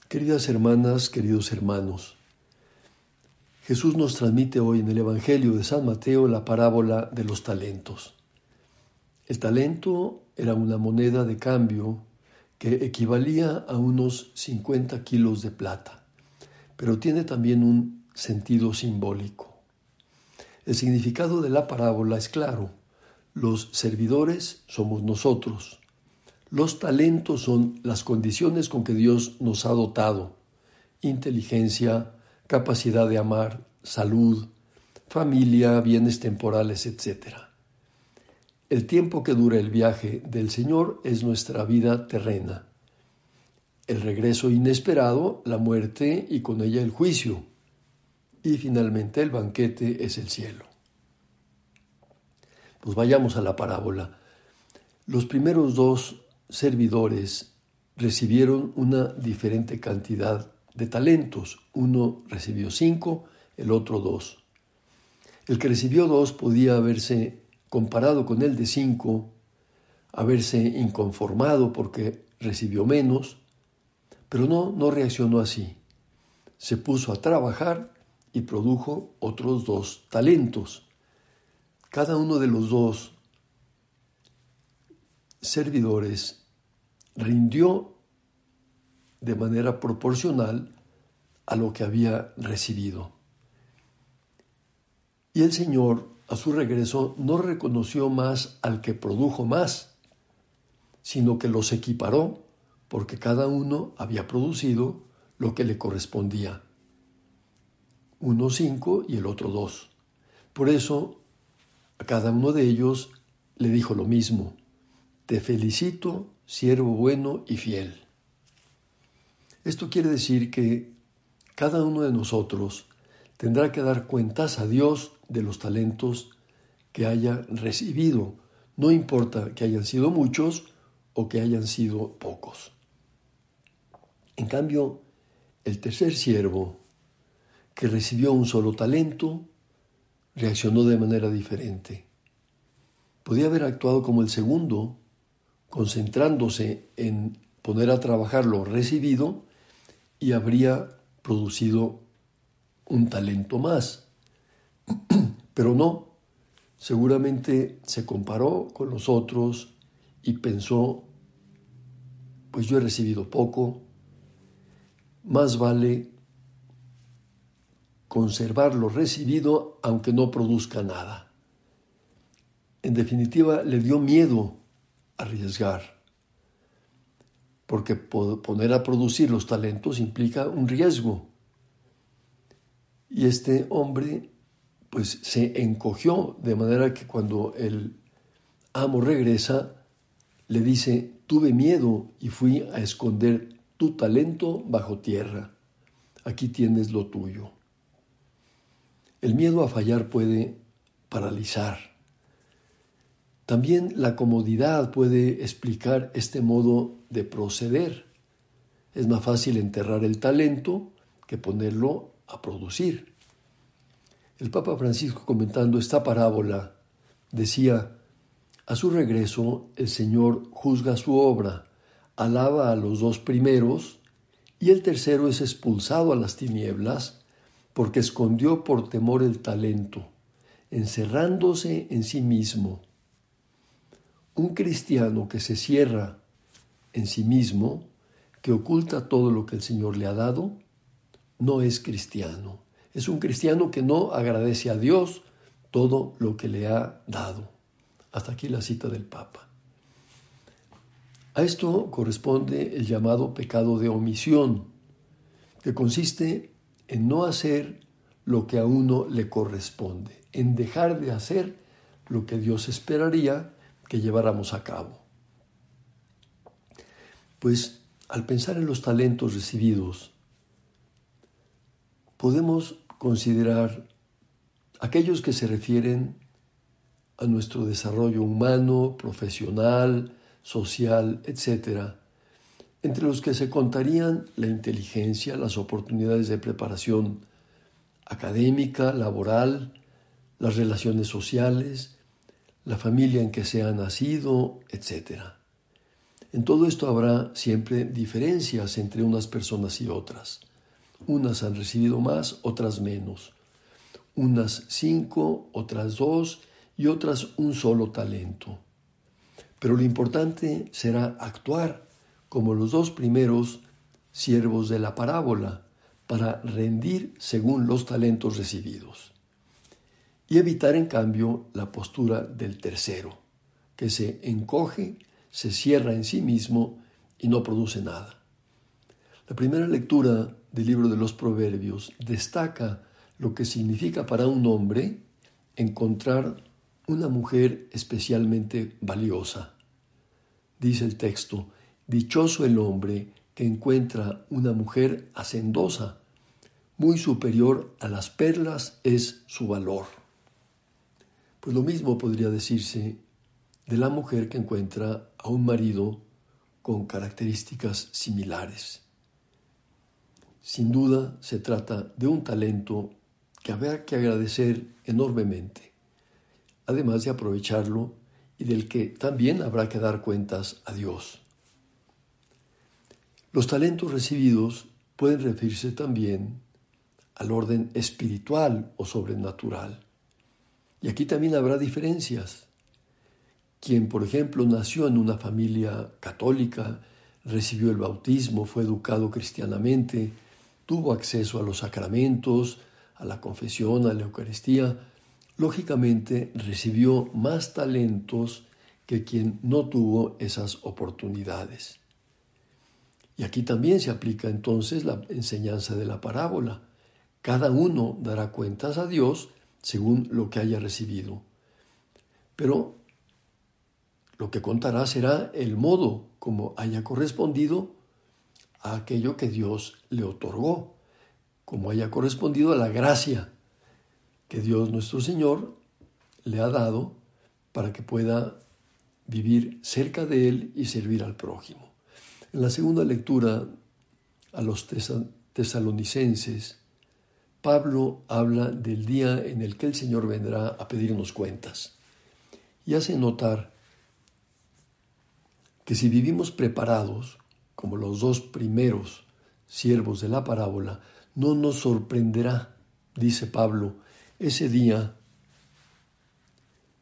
Queridas hermanas, queridos hermanos, Jesús nos transmite hoy en el Evangelio de San Mateo la parábola de los talentos. El talento era una moneda de cambio que equivalía a unos 50 kilos de plata, pero tiene también un sentido simbólico. El significado de la parábola es claro: los servidores somos nosotros. Los talentos son las condiciones con que Dios nos ha dotado: inteligencia, capacidad de amar, salud, familia, bienes temporales, etc. El tiempo que dura el viaje del Señor es nuestra vida terrena. El regreso inesperado, la muerte y con ella el juicio. Y finalmente el banquete es el cielo. Pues vayamos a la parábola. Los primeros dos servidores recibieron una diferente cantidad de talentos. Uno recibió 5, el otro 2. El que recibió 2 podía haberse comparado con el de 5, haberse inconformado porque recibió menos, pero no reaccionó así. Se puso a trabajar y produjo otros 2 talentos. Cada uno de los 2 servidores rindió de manera proporcional a lo que había recibido. Y el Señor, a su regreso, no reconoció más al que produjo más, sino que los equiparó, porque cada uno había producido lo que le correspondía. Uno 5 y el otro 2. Por eso, a cada uno de ellos le dijo lo mismo: te felicito, siervo bueno y fiel. Esto quiere decir que cada uno de nosotros tendrá que dar cuentas a Dios de los talentos que haya recibido. No importa que hayan sido muchos o que hayan sido pocos. En cambio, el tercer siervo, que recibió un solo talento, reaccionó de manera diferente. Podía haber actuado como el segundo, concentrándose en poner a trabajar lo recibido, y habría producido un talento más. Pero no, seguramente se comparó con los otros y pensó: pues yo he recibido poco, más vale conservar lo recibido aunque no produzca nada. En definitiva, le dio miedo arriesgar, porque poner a producir los talentos implica un riesgo. Y este hombre pues se encogió, de manera que cuando el amo regresa, le dice: tuve miedo y fui a esconder tu talento bajo tierra. Aquí tienes lo tuyo. El miedo a fallar puede paralizar. También la comodidad puede explicar este modo de proceder. Es más fácil enterrar el talento que ponerlo a producir. El Papa Francisco, comentando esta parábola, decía: a su regreso el Señor juzga su obra, alaba a los 2 primeros y el tercero es expulsado a las tinieblas porque escondió por temor el talento, encerrándose en sí mismo. Un cristiano que se cierra en sí mismo, que oculta todo lo que el Señor le ha dado, no es cristiano. Es un cristiano que no agradece a Dios todo lo que le ha dado. Hasta aquí la cita del Papa. A esto corresponde el llamado pecado de omisión, que consiste en no hacer lo que a uno le corresponde, en dejar de hacer lo que Dios esperaría que lleváramos a cabo. Pues al pensar en los talentos recibidos, podemos considerar aquellos que se refieren a nuestro desarrollo humano, profesional, social, etc., entre los que se contarían la inteligencia, las oportunidades de preparación académica, laboral, las relaciones sociales, la familia en que se ha nacido, etc. En todo esto habrá siempre diferencias entre unas personas y otras. Unas han recibido más, otras menos. Unas 5, otras 2 y otras un solo talento. Pero lo importante será actuar como los 2 primeros siervos de la parábola, para rendir según los talentos recibidos. Y evitar, en cambio, la postura del tercero, que se encoge, se cierra en sí mismo y no produce nada. La primera lectura del libro de los Proverbios destaca lo que significa para un hombre encontrar una mujer especialmente valiosa. Dice el texto: dichoso el hombre que encuentra una mujer hacendosa, muy superior a las perlas es su valor. Pues lo mismo podría decirse de la mujer que encuentra a un marido con características similares. Sin duda se trata de un talento que habrá que agradecer enormemente, además de aprovecharlo y del que también habrá que dar cuentas a Dios. Los talentos recibidos pueden referirse también al orden espiritual o sobrenatural. Y aquí también habrá diferencias. Quien, por ejemplo, nació en una familia católica, recibió el bautismo, fue educado cristianamente, tuvo acceso a los sacramentos, a la confesión, a la Eucaristía, lógicamente recibió más talentos que quien no tuvo esas oportunidades. Y aquí también se aplica entonces la enseñanza de la parábola. Cada uno dará cuentas a Dios según lo que haya recibido. Pero lo que contará será el modo como haya correspondido a aquello que Dios le otorgó, como haya correspondido a la gracia que Dios nuestro Señor le ha dado para que pueda vivir cerca de Él y servir al prójimo. En la segunda lectura a los tesalonicenses, Pablo habla del día en el que el Señor vendrá a pedirnos cuentas y hace notar que si vivimos preparados, como los 2 primeros siervos de la parábola, no nos sorprenderá, dice Pablo, ese día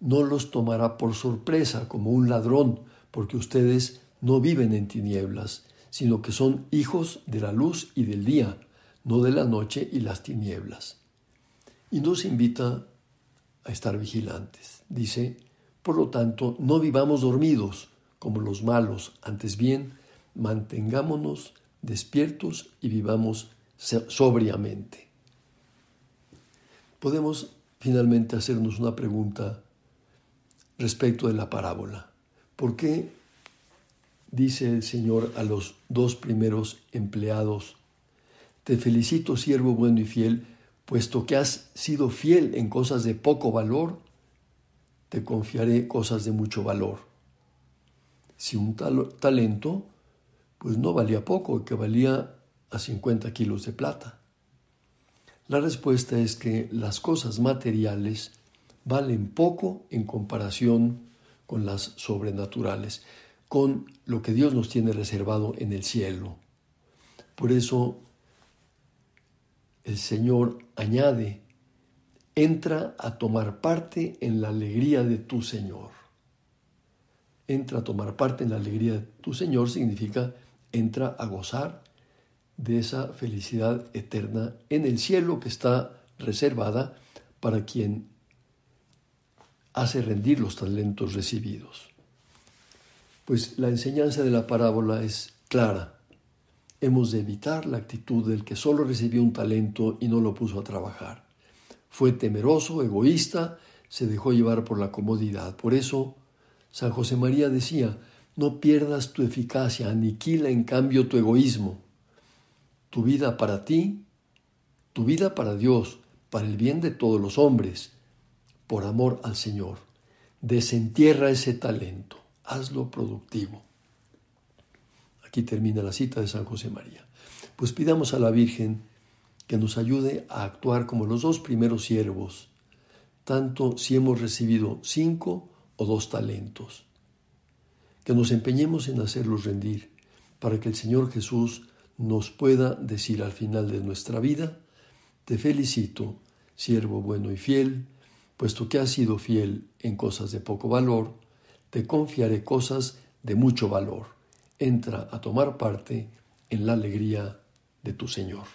no los tomará por sorpresa como un ladrón, porque ustedes no viven en tinieblas, sino que son hijos de la luz y del día, no de la noche y las tinieblas. Y nos invita a estar vigilantes. Dice, por lo tanto, no vivamos dormidos como los malos, antes bien, mantengámonos despiertos y vivamos sobriamente. Podemos finalmente hacernos una pregunta respecto de la parábola. ¿Por qué dice el Señor a los 2 primeros empleados: te felicito, siervo bueno y fiel, puesto que has sido fiel en cosas de poco valor, te confiaré cosas de mucho valor? Si un talento, pues no valía poco, que valía a 50 kilos de plata. La respuesta es que las cosas materiales valen poco en comparación con las sobrenaturales, con lo que Dios nos tiene reservado en el cielo. Por eso el Señor añade: entra a tomar parte en la alegría de tu Señor. Entra a tomar parte en la alegría de tu Señor significa entra a gozar de esa felicidad eterna en el cielo que está reservada para quien hace rendir los talentos recibidos. Pues la enseñanza de la parábola es clara. Hemos de evitar la actitud del que solo recibió un talento y no lo puso a trabajar. Fue temeroso, egoísta, se dejó llevar por la comodidad. Por eso, San José María decía: no pierdas tu eficacia, aniquila en cambio tu egoísmo. Tu vida para ti, tu vida para Dios, para el bien de todos los hombres, por amor al Señor. Desentierra ese talento, hazlo productivo. Aquí termina la cita de San José María. Pues pidamos a la Virgen que nos ayude a actuar como los 2 primeros siervos, tanto si hemos recibido 5 o 2 talentos. que nos empeñemos en hacerlos rendir, para que el Señor Jesús nos pueda decir al final de nuestra vida: te felicito, siervo bueno y fiel, puesto que has sido fiel en cosas de poco valor, te confiaré cosas de mucho valor. Entra a tomar parte en la alegría de tu Señor.